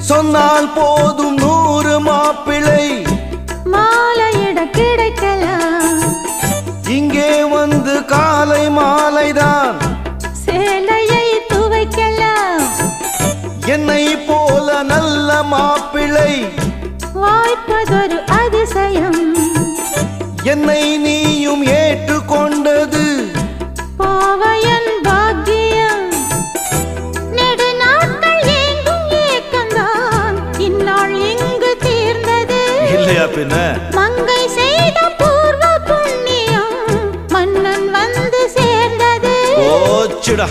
சொன்னால் போதும் 100 மாப்பிள்ளை மாலையிட கிடைக்கலாம். இங்கே வந்து காலை மாலைதான் சேலையை துவைக்கலாம். என்னை போல நல்ல மாப்பிள்ளை வாய்ப்பதொரு அதிசயம். என்னை நீயும் ஏற்றுக்கொண்டது பாவையன் பாக்கியம். நெடுநாட்கள் ஏங்கும் ஏக்கந்தான் இந்நாள் இங்கு தீர்ந்தது. இல்லையா பின்ன? மங்கை செய்த பூர்வ புண்ணியம் மன்னன் வந்து சேர்ந்தது. போச்சுடா.